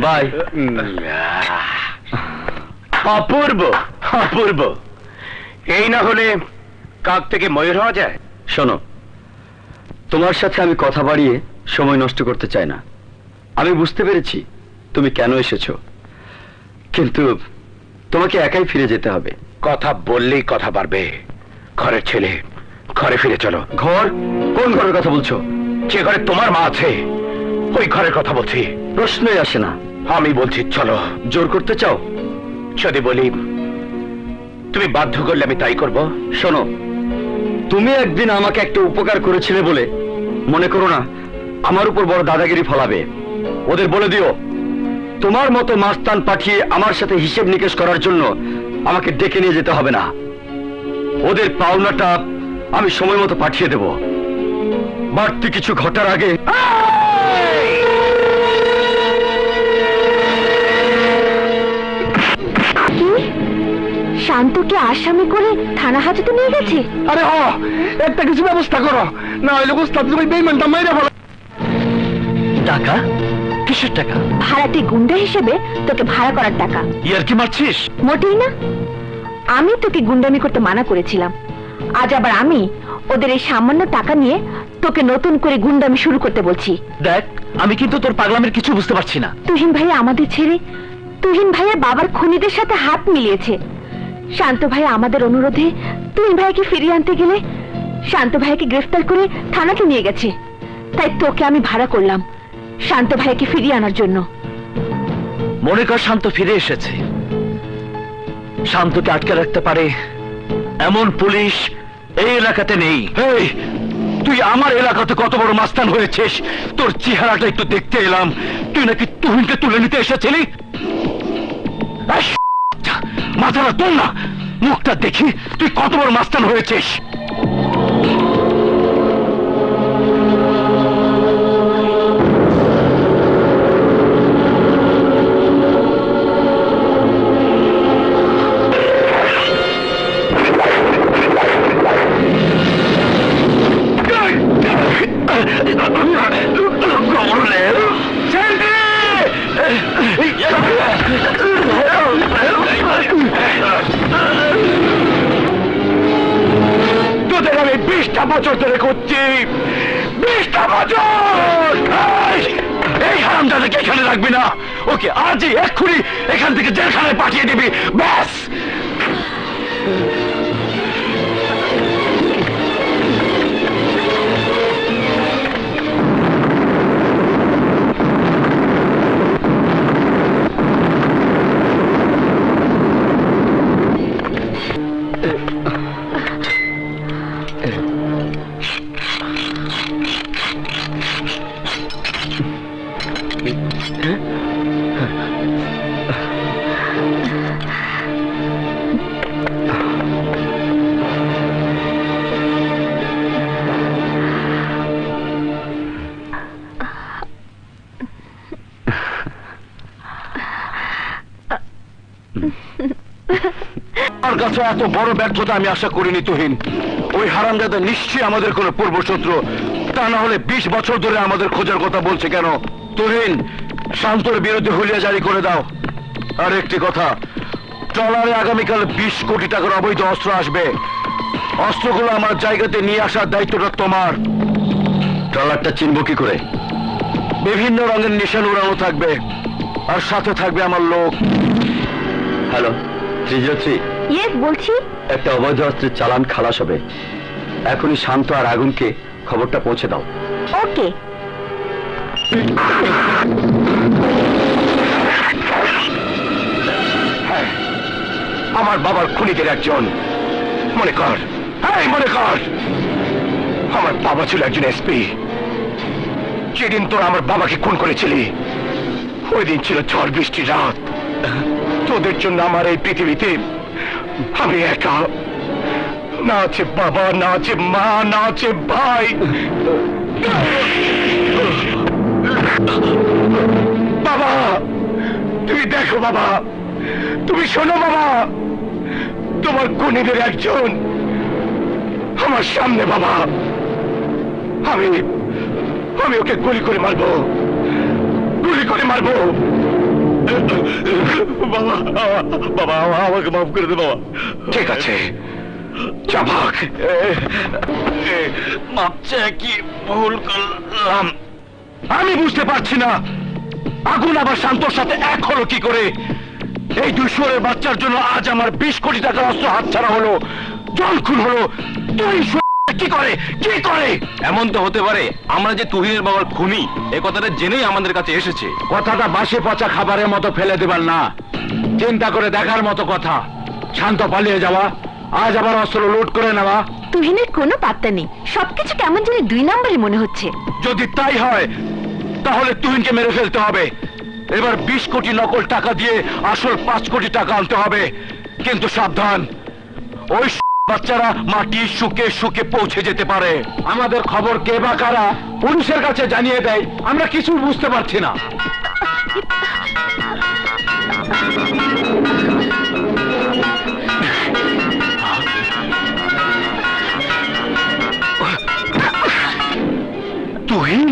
By. অপূর্ব অপূর্ব। এই না হলে কাক থেকে ময়ূর হওয়া যায়? শোনো, তোমার সাথে আমি কথা বাড়িয়ে সময় নষ্ট করতে চাই না। আমি বুঝতে পেরেছি তুমি কেন এসেছো, কিন্তু তোমাকে একাই ফিরে যেতে হবে। কথা বললেই কথা বাড়বে। ঘরের ছেলে, ঘরে ফিরে চলো। ঘর? কোন ঘরের কথা বলছো? যে ঘরে তোমার মা আছে ওই ঘরের কথা বলছি। প্রশ্নই আসে না। আমি বলছি চলো। জোর করতে চাও? যদি বলি তুমি বাধ্য করলে আমি তাই করব। শোনো, তুমি একদিন আমাকে একটা উপকার করেছিলে বলে মনে করো না আমার উপর বড় দাদাগিরি ফলাবে। ওদের বলে দিও তোমার মতো মাস্তান পাঠিয়ে আমার সাথে হিসেব নিকেশ করার জন্য আমাকে ডেকে নিয়ে যেতে হবে না। ওদের পাওনাটা আমি সময় মতো পাঠিয়ে দেব। বাড়তি কিছু ঘটার আগে শান্তকে আসামি করে থানা হাজতে নিয়ে গেছে। আরে একটা কিছু ব্যবস্থা করো, না হইলে বুঝতে তুমি বেইমানটা মাইরা ফেলো। টাকা? কিসের টাকা? ভাড়াটে গুন্ডা হিসেবে তোকে ভাড়া করার টাকা। ইয়ার কি মারছিস? মোটেই না, আমি তোকে গুন্ডামি করতে মানা করেছিলাম। আজ আবার আমি ওদের এই সামান্য টাকা নিয়ে তোকে নতুন করে গুন্ডামি শুরু করতে বলছি। দেখ, আমি কিন্তু তোর পাগলামের কিছু বুঝতে পারছি না। তুহিন ভাই আমাদের ছেড়ে তুহিন ভাইয়ের বাবার খুনিদের সাথে হাত মিলিয়েছে। শান্ত ভাই আমাদের অনুরোধে তুহিন ভাইকে ফিরিয়ে আনতে গেলে শান্ত ভাইকে গ্রেফতার করে থানাতে নিয়ে গেছে। তাই তোকে আমি ভাড়া করলাম শান্ত ভাইকে ফিরিয়ে আনার জন্য। মনে কর শান্ত ফিরে এসেছে, শান্তকে আটকে রাখতে পারে এমন পুলিশ এই এলাকাতে নেই। এই, তুই আমার এলাকাতে কত বড় মাস্তান হয়েছিস, তোর চেহারাটা একটু দেখতে এলাম। তুই নাকি তুহিনকে তুলে নিতে এসেছিলি? মাথাটা তোল না, মুখটা দেখি তুই কত বড় মাস্তান হয়েছিস। তোদের আমি 20টা বছর ধরে করছি, 20টা বছর। এই হারামজাদাকে এখানে রাখবি না, ওকে আজই এক্ষুনি এখান থেকে জেলখানায় পাঠিয়ে দিবি, ব্যাস। আমার কাছে এত বড় ব্যর্থতা আমি আশা করিনি তুহিন। ওই হারামজাদা নিশ্চয়ই আমাদের কোনো পূর্বশত্রু, তা না হলে 20 বছর ধরে আমাদের খোঁজার কথা বলছে কেন? তুহিন, শান্তর বিরুদ্ধে হুলিয়া জারি করে দাও। আর একটি কথা, ট্রলারে আগামীকাল 20 কোটি টাকার অবৈধ অস্ত্র আসবে। অস্ত্রগুলো আমার জায়গাতে নিয়ে আসার দায়িত্বটা তোমার। ট্রলারটা চিনব কি করে? বিভিন্ন রঙের নিশান উড়ানো থাকবে, আর সাথে থাকবে আমার লোক। হ্যালো 303। ইয়েস, বলছি। একটা অবৈধ অস্ত্রের চালান খালাস হবে। এখনই শান্ত আর আগুনকে খবরটা পৌঁছে দাও। ওকে। হ্যাঁ, আমার বাবার খুনিদের একজন। মনে কর, মনে কর, আমার বাবা ছিল একজন এসপি। যেদিন তোরা আমার বাবাকে খুন করেছিলি ওই দিন ছিল ঝড় বৃষ্টির রাত। তোদের জন্য আমার এই পৃথিবীতে আমি একা। না আছে বাবা, না আছে মা, না আছে ভাই। বাবা, তুমি দেখো বাবা, তুমি শোনো বাবা, তোমার খুনিদের একজন আমার সামনে। বাবা, আমি ওকে গুলি করে মারবো, গুলি করে মারবো। বাবা, বাবা আমাকে মাফ করে দে বাবা। ঠিক আছে, যা ভাগ। মাপ চেয়ে কি ভুল করলাম আমি বুঝতে পারছি না। আগুন আবার শান্তর সাথে এক হলো কি করে? এই দুই শুয়োরের বাচ্চার জন্য আজ আমার 20 কোটি টাকার অস্ত্র হাতছাড়া হলো, জল খুন হলো। তুই কি করে, কি করে? এমন তো হতে পারে আমরা যে তুহিনের বাবার খুনি এ কথাটা জেনেই আমাদের কাছে এসেছে। কথাটা বাসি পচা খাবারের মতো ফেলে দেবার না, চিন্তা করে দেখার মতো কথা। শান্ত পালিয়ে যাওয়া, আজ আবার অস্ত্র লুট করে নেওয়া। তুহিনের কোনো পাত্তা নেই, সবকিছু কেমন জানি 2 নম্বরই মনে হচ্ছে। যদি তাই হয় তাহলে তুহিনকে মেরে ফেলতে হবে। এবার 20 কোটি নকল টাকা দিয়ে আসল 5 কোটি টাকা আনতে হবে। কিন্তু সাবধান, ওই বাচ্চারা মাটি শুকে শুকে পৌঁছে যেতে পারে। আমাদের খবর কে বা কারা পুলিশের কাছে জানিয়ে দেয়, আমরা কিছু বুঝতে পারছি না। তুহিন,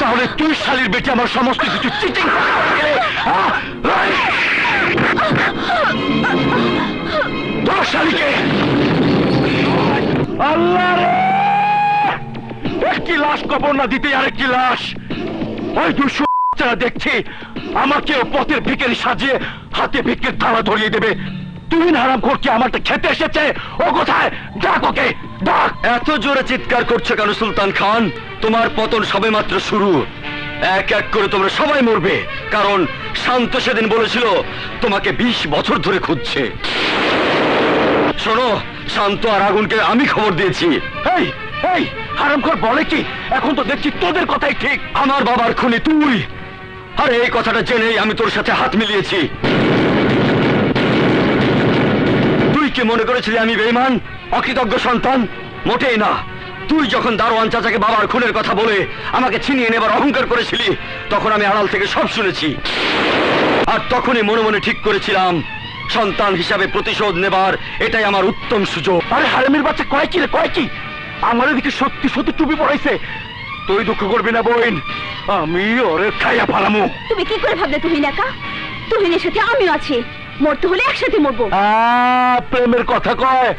তাহলে তুই শালির বেটে আমার সমস্ত কিছু চিটিং তোর শালিকে। আল্লাহ রে, একটি লাশ কবর না দিতে আরেকটি লাশ। ওই দুশো দেখছি আমাকেও পথের ভিখারি সাজিয়ে হাতে ভিক্ষের থালা ধরিয়ে দেবে। তুহিন হারামখোর কি আমারটা খেতে এসেছে? ও কোথায়? ডাক ওকে, ডাক। এত জোরে চিৎকার করছো কেন সুলতান খান? তোমার পতন সবেমাত্র শুরু। এক এক করে তোমরা সবাই মরবে, কারণ শান্ত সেদিন বলেছিল তোমাকে 20 বছর ধরে খুঁজছে। শোনো, শান্ত আর আগুনকে আমি খবর দিয়েছি। এই এই হারামখোর বলে কি? এখন তো দেখছি তোদের কথাই ঠিক। আমার বাবার খুনি তুই, আর এই কথাটা জেনেই আমি তোর সাথে হাত মিলিয়েছি। তুই কি মনে করেছিলি আমি বেঈমান, অকৃতজ্ঞ সন্তান? মোটেই না। তুই যখন দারোয়ান চাচাকে বাবার খুনের কথা বলে আমাকে ছিনিয়ে নেবার অহংকার করেছিলি, তখন আমি আড়াল থেকে সব শুনেছি। আর তখনই মনে মনে ঠিক করেছিলাম সন্তান হিসাবে প্রতিশোধ নেবার এটাই আমার উত্তম সুযোগ। আরে হারামির বাচ্চা কয় কি রে, কয় কি? আমার এদিকে সত্যি সত্যি টুপি পড়াইছে। তুই দুঃখ করবি না বোন, আমি ওরে খাইয়া ফালামু। তুমি কি করে ভাবলে তুহিন একা? তুহিনের সাথে আমিও আছি, মরতে হলে একসাথে মরবো। প্রেমের কথা কয়,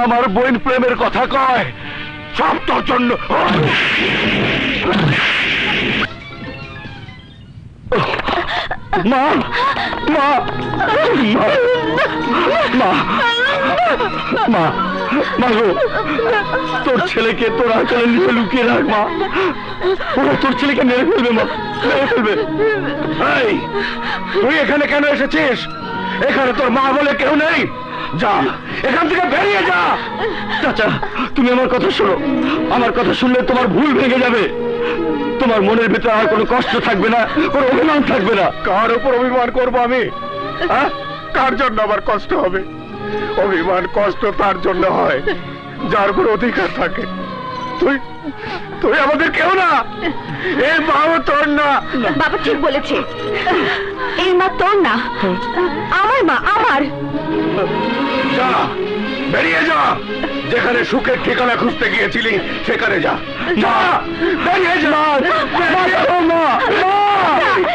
আমার বোন প্রেমের কথা কয়, সব তোর জন্য। মা মা মা মা মা গো, তোর ছেলেকে তোর আঁচলের নিচে লুকিয়ে রাখ মা। ওরা তোর ছেলেকে মেরে ফেলবে মা, মেরে ফেলবে। এই, তুই এখানে কেন এসেছিস? এখানে তোর মা বলে কেউ নেই। যা এখান থেকে বেরিয়ে যা। চাচা, তুমি আমার কথা শোনো। আমার কথা শুনলে তোমার ভুল ভেঙে যাবে। তোমার মনের ভিতরে আর কোনো কষ্ট থাকবে না, কোনো অভিমান থাকবে না। কার উপর অভিমান করবো আমি? কার জন্য আবার কষ্ট হবে? অভিমান কষ্ট তার জন্য হয় যার উপর অধিকার থাকে। তুই তুই আমাদের কেউ না, এই মাও তোর না। বাবা ঠিক বলেছে, এই মা তোর না, আমার মা, আমার। যা, বেরিয়ে যা। যেখানে সুখের ঠিকানা খুঁজতে গিয়েছিলি সেখানে যা। যা, বেরিয়ে যা।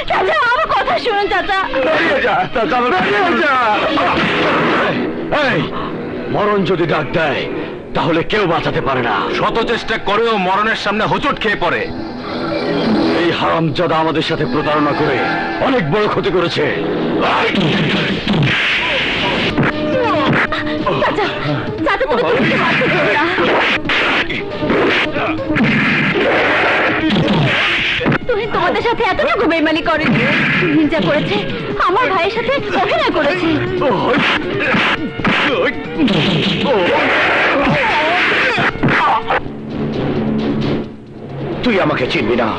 চাচা, আমার কথা শুনুন চাচা। বেরিয়ে যা, বেরিয়ে যা। এই, মরণ যদি ডাক দেয় তাহলে কেউ বাঁচাতে পারে না। শত চেষ্টা করেও মরণের সামনে হোঁচট খেয়ে পড়ে। এই হারামজাদা আমাদের সাথে প্রতারণা করে অনেক বড় ক্ষতি করেছে। চাচা, চাচা, তুমি তুহিনকে মারতে দেবে না। তুহিন তোমাদের সাথে এতটুকু বেইমানি করেনি। তুহিন যা করেছে আমার ভাইয়ের সাথে অভিনয় করেছে। তুই আমাকে চিনবি না,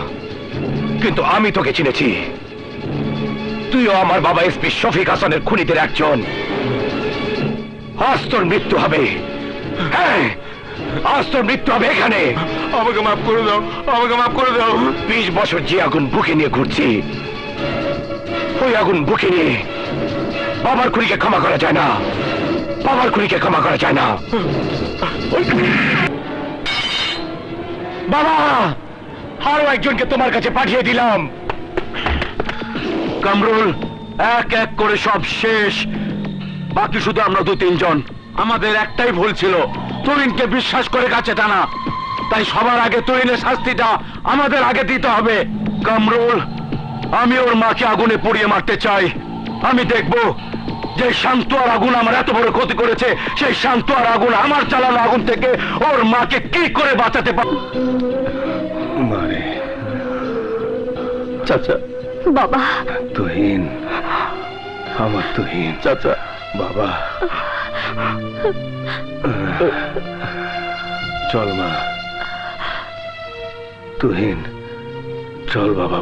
কিন্তু আমি তোকে চিনেছি। তুইও আমার বাবা এসপি শফিক হাসানের খুনিদের একজন। আজ তোর মৃত্যু হবে। হ্যাঁ, আজ তোর মৃত্যু হবে এখানে। আমাকে মাফ করে দাও, আমাকে মাফ করে দাও। 20 বছর যে আগুন বুকে নিয়ে ঘুরছি, ওই আগুন বুকে নিয়ে বাবার খুনিকে ক্ষমা করা যায় না, বাবার খুনিকে ক্ষমা করা যায় না। বাবা, আরো একজনকে তোমার কাছে পাঠিয়ে দিলাম। কামরুল, এক এক করে সব শেষ, বাকি শুধু আমরা 2-3 জন। আমাদের একটাই ভুল ছিল, তুহিনকে বিশ্বাস করে কাছে টানা। তাই সবার আগে তুহিনের শাস্তিটা আমাদের আগে দিতে হবে। কামরুল, আমি ওর মাকে আগুনে পুড়িয়ে মারতে চাই। আমি দেখব যে শান্ত আর আগুন আমার এত বড় ক্ষতি করেছে, সেই শান্ত আর আগুন আমার চালানো আগুন থেকে ওর মাকে কি করে বাঁচাতে পারে। মারে চাচা, বাবা, তুহিন, আমার তুহিন চাচা, বাবা চল মা, তুহিন চল বাবা।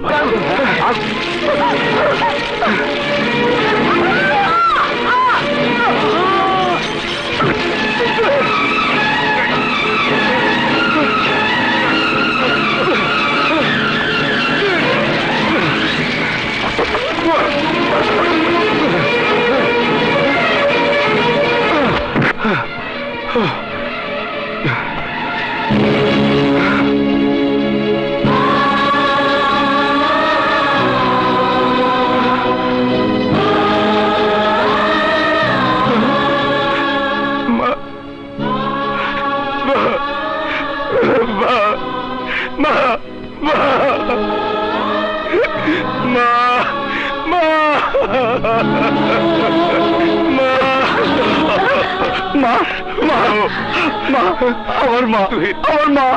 আমার মা, আমার মা,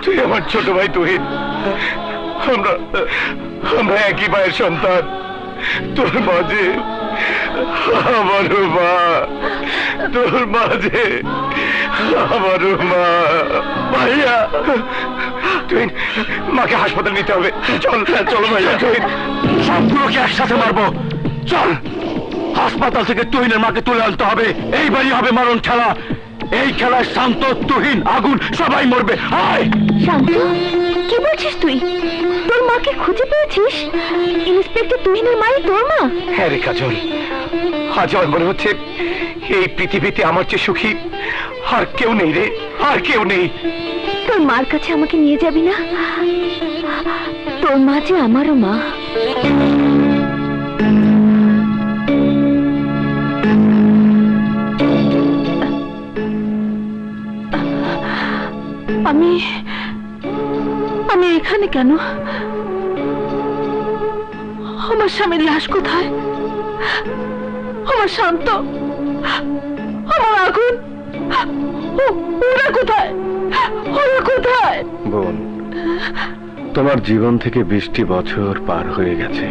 তুই আমার ছোট ভাই তুহিন। আমরা একই ভাইয়ের সন্তান। তোর মাঝে আমারও মা, তোর মাঝে আমারও মা। ভাইয়া, তুহিন, মাকে হাসপাতালে নিতে হবে। চল চলো ভাইয়া। তুহিন, সবগুলোকে একসাথে মারবো। চল, হাসপাতাল থেকে তুহিনের মাকে তুলে আনতে হবে। এইবারই হবে মারণ খেলা। এই খেলায় শান্ত, তুহিন, আগুন সবাই মরবে। আয় শান্ত, কি বলছিস তুই? তোর মাকে খুঁজে পেয়েছিস? ইন্সপেক্টর তুহিনের মাই তোর মা? হ্যাঁ রে কাজল, আজ আমার মনে হচ্ছে এই পৃথিবীতে আমার চেয়ে সুখী আর কেউ নেই রে, আর কেউ নেই। তোর মার কাছে আমাকে নিয়ে যাবি না? তোর মা যে আমারও মা। আমি এখানে কেন? আমার স্বামীর লাশ কোথায়? আমার শান্ত, আমার আগুন, ওরা কোথায়? ওরা কোথায়? বোন, তোমার জীবন থেকে 20টি বছর পার হয়ে গেছে।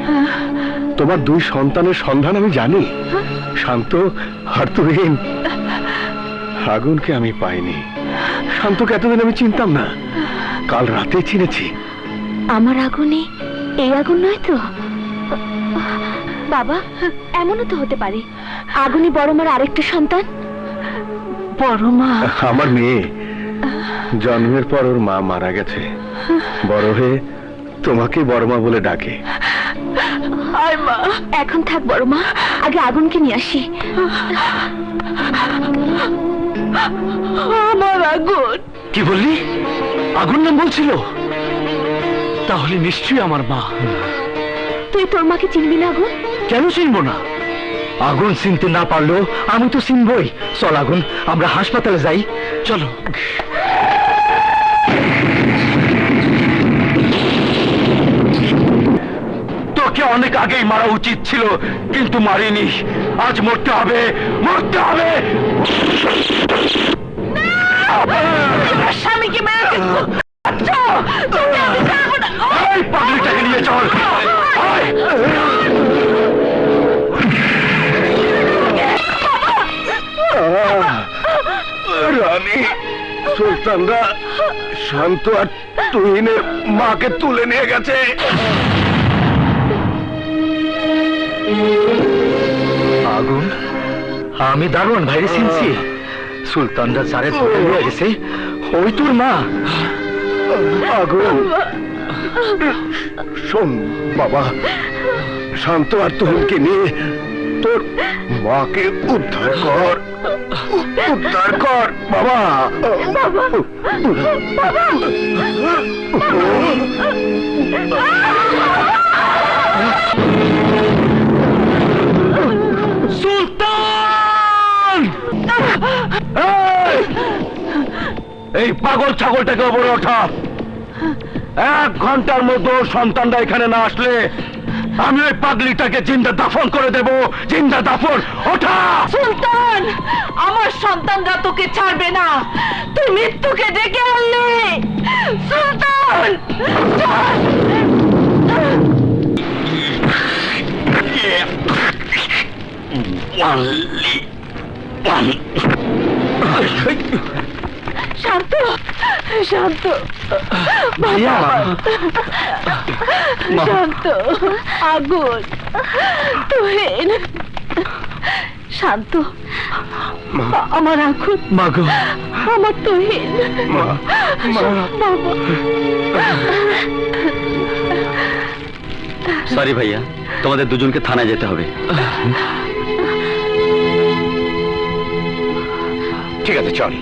তোমার 2 সন্তানের সন্ধান আমি জানি, শান্ত আর তুহিন। আগুনকে আমি পাইনি, শান্তকে এতদিন আমি চিনতাম না, কাল রাতে চিনেছি। আমার আগুনে এই আগুন নয় তো? বাবা, এমনও তো হতে পারে আগুনে বড় মার আরেকটা সন্তান। বড় মা আমার মেয়ে, জন্মের পর ওর মা মারা গেছে, বড় হয়ে তোমাকে বড় মা বলে ডাকে। আয় মা, এখন থাক বড় মা, আগে আগুনকে নিয়ে আসি। আমার আগুন। কি বললি? আগুন নাম বলছিল? তাহলে নিশ্চয়ই আমার মা। তুই তোর মাকে চিনবি না আগুন? কেন চিনবো না? আগুন চিনতে না পারলেও আমি তো চিনবই। চল আগুন, আমরা হাসপাতালে যাই। চলো। তোকে অনেক আগেই মারা উচিত ছিল, কিন্তু মারিনি। আজ মরতে হবে, মরতে হবে। স্বামীকে মেরে এই পাগলিটাকে নিয়ে চল। আয়। রানী, সুলতানরা শান্ত আর তুহিনের মাকে তুলে নিয়ে গেছে। আগুন, আমি দারোয়ান ভাইরে চিনছি। সুলতানরা যারে ধরে নিয়ে গেছে ওই তোর মা। আগুন, শোন বাবা, শান্ত আর তুহিনকে নিয়ে তোর মাকে উদ্ধার কর, উদ্ধার কর বাবা। সুলতান! এই পাগল ছাগলটাকে ওপরে ওঠা। 1 ঘন্টার মধ্যে ওর সন্তানরা এখানে না আসলে আমি ওই পাগলিটাকে জিন্দা দাফন করে দেব। জিন্দা দাফন। ওঠা! সুলতান, আমার সন্তানরা তোকে ছাড়বে না। তুই মৃত্যুকে ডেকে আনলি। সুলতান! শান্ত, শান্ত, ভাইয়া! শান্ত। আগুন, তুহিন, শান্ত। আমার আগুন, মাগো, আমার তুহিন। বাবা, সরি ভাইয়া, তোমাদের দুজনকে থানায় যেতে হবে। ঠিক আছে, চল।